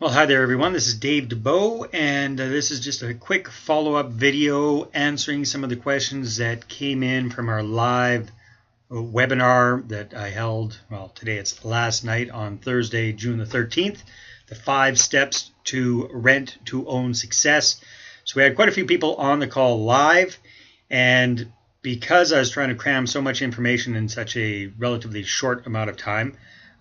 Well, hi there everyone. This is Dave DeBow, and this is just a quick follow-up video answering some of the questions that came in from our live webinar that I held, well, today it's last night on Thursday, June the 13th, the 5 steps to rent to own success. So we had quite a few people on the call live, and because I was trying to cram so much information in such a relatively short amount of time,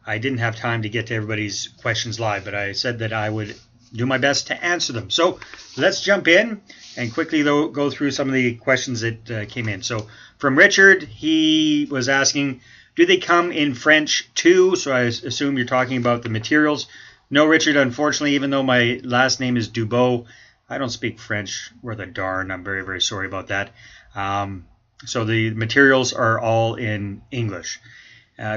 I didn't have time to get to everybody's questions live, but I said that I would do my best to answer them. So let's jump in and quickly go through some of the questions that came in. So from Richard, he was asking, do they come in French too? So I assume you're talking about the materials. No, Richard, unfortunately, even though my last name is Dubois, I don't speak French worth a darn. I'm very, very sorry about that. So the materials are all in English.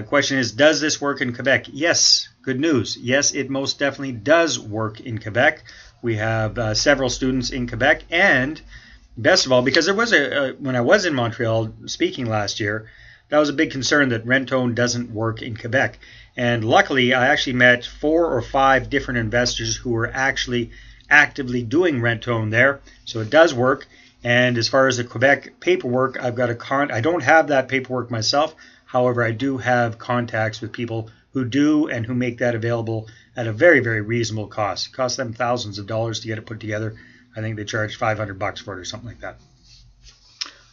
Question is, does this work in Quebec? Yes, good news. Yes, it most definitely does work in Quebec. We have several students in Quebec, and best of all, because there was when I was in Montreal speaking last year, that was a big concern that rent-own doesn't work in Quebec. And luckily, I actually met 4 or 5 different investors who were actually actively doing rent-own there, so it does work. And as far as the Quebec paperwork, I've got I don't have that paperwork myself. However, I do have contacts with people who do and who make that available at a very, very reasonable cost. It costs them thousands of dollars to get it put together. I think they charge $500 for it or something like that.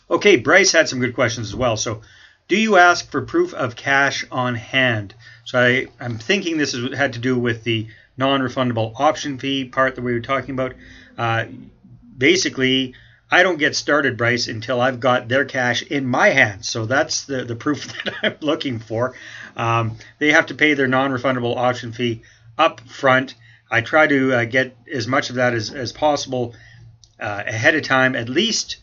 Okay, Bryce had some good questions as well. So, do you ask for proof of cash on hand? So I'm thinking this had to do with the non-refundable option fee part that we were talking about. Basically, I don't get started, Bryce, until I've got their cash in my hands. So that's the proof that I'm looking for. They have to pay their non-refundable option fee up front. I try to get as much of that as possible ahead of time, at least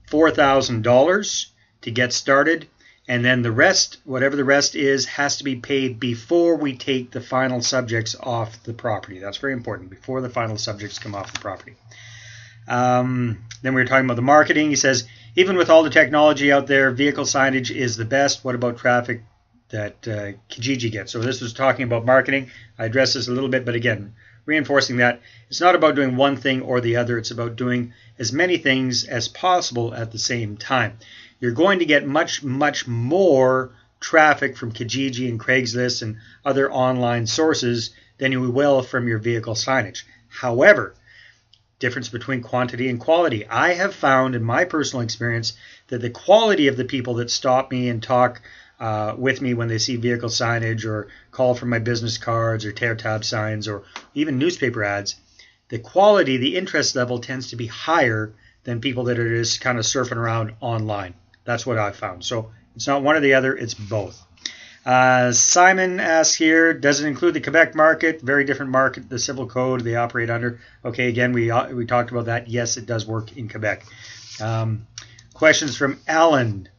$4,000 to get started. And then the rest, whatever the rest is, has to be paid before we take the final subjects off the property. That's very important, before the final subjects come off the property. Then we were talking about the marketing. He says, even with all the technology out there, vehicle signage is the best. What about traffic that Kijiji gets? So this was talking about marketing. I addressed this a little bit, but again, reinforcing that it's not about doing one thing or the other. It's about doing as many things as possible at the same time. You're going to get much, much more traffic from Kijiji and Craigslist and other online sources than you will from your vehicle signage. However, difference between quantity and quality. I have found in my personal experience that the quality of the people that stop me and talk with me when they see vehicle signage or call for my business cards or tear tab signs or even newspaper ads, the quality, the interest level tends to be higher than people that are just kind of surfing around online. That's what I've found. So it's not one or the other, it's both. Simon asks here, does it include the Quebec market? Very different market, the civil code they operate under. Okay, again, we talked about that. Yes, it does work in Quebec. Questions from Alan.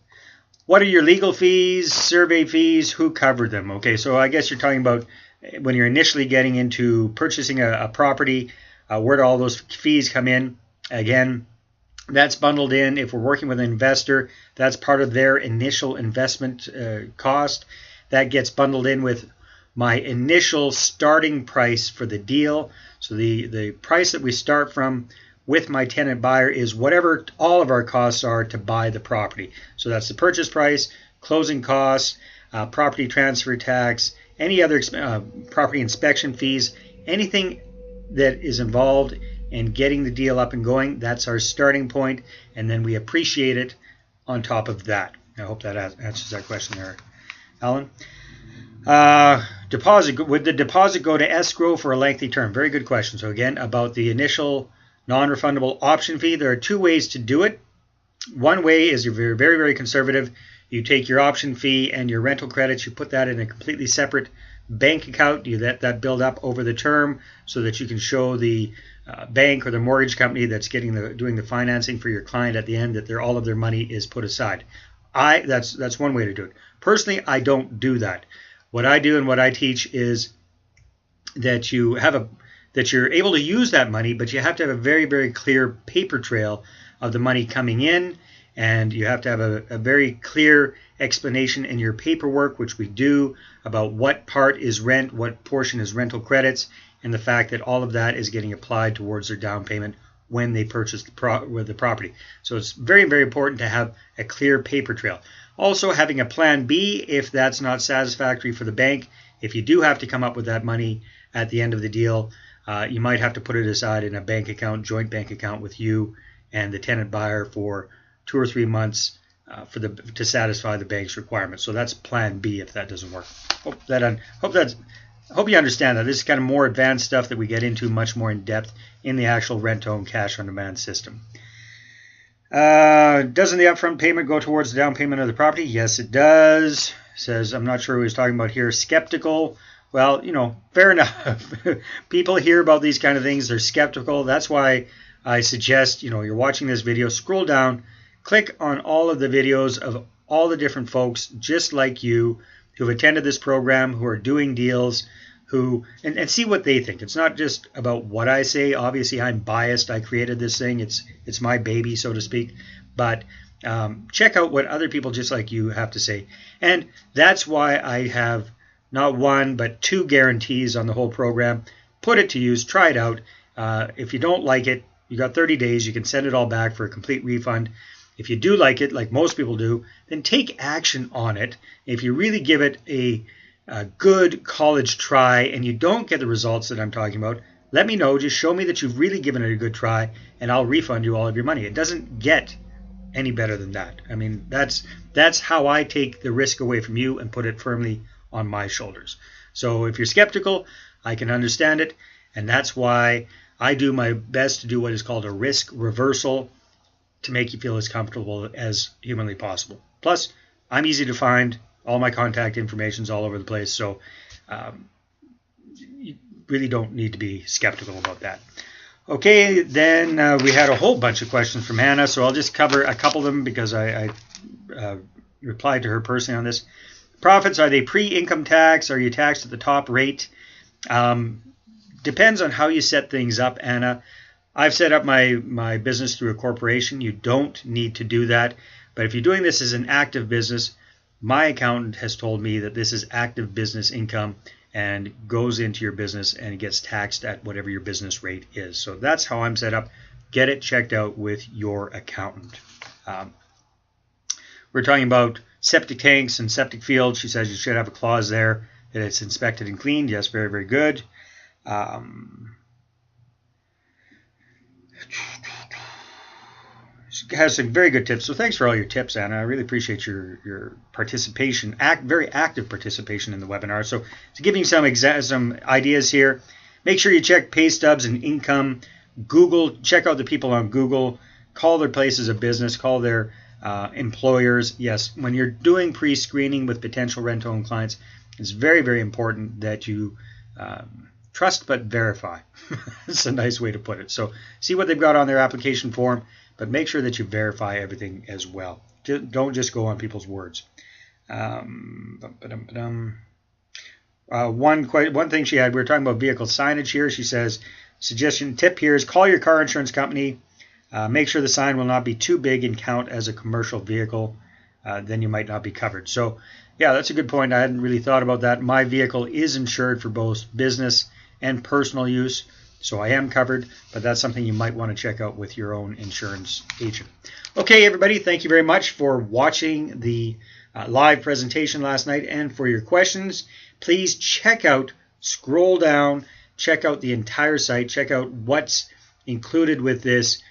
What are your legal fees, survey fees? Who covered them? Okay, so I guess you're talking about when you're initially getting into purchasing a property, where do all those fees come in? Again, that's bundled in. If we're working with an investor, that's part of their initial investment cost. That gets bundled in with my initial starting price for the deal. So the price that we start from with my tenant buyer is whatever all of our costs are to buy the property. So that's the purchase price, closing costs, property transfer tax, any other property inspection fees, anything that is involved in getting the deal up and going. That's our starting point, and then we appreciate it on top of that. I hope that answers that question there, Alan. Deposit. Would the deposit go to escrow for a lengthy term? Very good question. So again, about the initial non-refundable option fee, there are 2 ways to do it. One way is you're very, very, very conservative. You take your option fee and your rental credits, you put that in a completely separate bank account. You let that build up over the term so that you can show the bank or the mortgage company that's doing the financing for your client at the end that all of their money is put aside. That's one way to do it. Personally, I don't do that. What I do and what I teach is that you're able to use that money, but you have to have a very, very clear paper trail of the money coming in, and you have to have a very clear explanation in your paperwork, which we do, about what part is rent, what portion is rental credits, and the fact that all of that is getting applied towards their down payment when they purchase the property. So it's very, very important to have a clear paper trail. Also, having a plan B if that's not satisfactory for the bank. If you do have to come up with that money at the end of the deal, you might have to put it aside in a bank account, joint bank account with you and the tenant buyer for 2 or 3 months to satisfy the bank's requirements. So that's plan B if that doesn't work. Hope you understand that. This is kind of more advanced stuff that we get into much more in depth in the actual rent-to-own cash-on-demand system. Doesn't the upfront payment go towards the down payment of the property? Yes, it does. Says, I'm not sure who he's talking about here. Skeptical. Well, fair enough. People hear about these kind of things. They're skeptical. That's why I suggest, you're watching this video, scroll down, click on all of the videos of all the different folks just like you who've attended this program, who are doing deals, and see what they think. It's not just about what I say. Obviously, I'm biased. I created this thing. It's my baby, so to speak. But check out what other people just like you have to say. And that's why I have not 1 but 2 guarantees on the whole program. Put it to use. Try it out. If you don't like it, you got 30 days. You can send it all back for a complete refund. If you do like it, like most people do, then take action on it. If you really give it a good college try and you don't get the results that I'm talking about, let me know. Just show me that you've really given it a good try and I'll refund you all of your money. It doesn't get any better than that. I mean, that's how I take the risk away from you and put it firmly on my shoulders. So if you're skeptical, I can understand it, and that's why I do my best to do what is called a risk reversal to make you feel as comfortable as humanly possible. Plus, I'm easy to find. All my contact information is all over the place, so you really don't need to be skeptical about that. Okay, then we had a whole bunch of questions from Hannah, so I'll just cover a couple of them because I replied to her personally on this. Profits, are they pre-income tax? Are you taxed at the top rate? Depends on how you set things up, Anna. I've set up my business through a corporation. You don't need to do that. But if you're doing this as an active business, my accountant has told me that this is active business income and goes into your business and gets taxed at whatever your business rate is. So that's how I'm set up. Get it checked out with your accountant. We're talking about septic tanks and septic fields. She says you should have a clause there that it's inspected and cleaned. Yes, very, very good. She has some very good tips. So thanks for all your tips, Anna. I really appreciate your participation, very active participation in the webinar. So to give you some ideas here, make sure you check pay stubs and income. Check out the people on Google. Call their places of business. Call their employers. Yes, when you're doing pre-screening with potential rent-to-own clients, it's very, very important that you trust but verify. It's a nice way to put it. So see what they've got on their application form, but make sure that you verify everything as well. Don't just go on people's words. One thing she had, we were talking about vehicle signage here. She says, tip here is call your car insurance company. Make sure the sign will not be too big and count as a commercial vehicle. Then you might not be covered. So, yeah, that's a good point. I hadn't really thought about that. My vehicle is insured for both business and personal use, so I am covered, but that's something you might want to check out with your own insurance agent. Okay, everybody, thank you very much for watching the live presentation last night and for your questions. Please scroll down, check out the entire site, check out what's included with this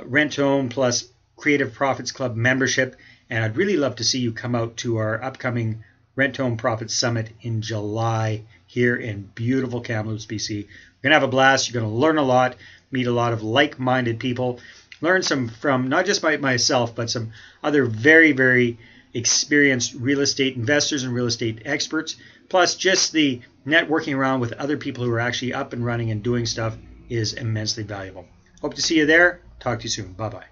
Rent-to-Own plus Creative Profits Club membership, and I'd really love to see you come out to our upcoming Rent-to-Own Profits Summit in July here in beautiful Kamloops, BC. We're going to have a blast. You're going to learn a lot, meet a lot of like-minded people, learn from not just myself, but some other very, very experienced real estate investors and real estate experts, plus just the networking around with other people who are actually up and running and doing stuff is immensely valuable. Hope to see you there. Talk to you soon. Bye-bye.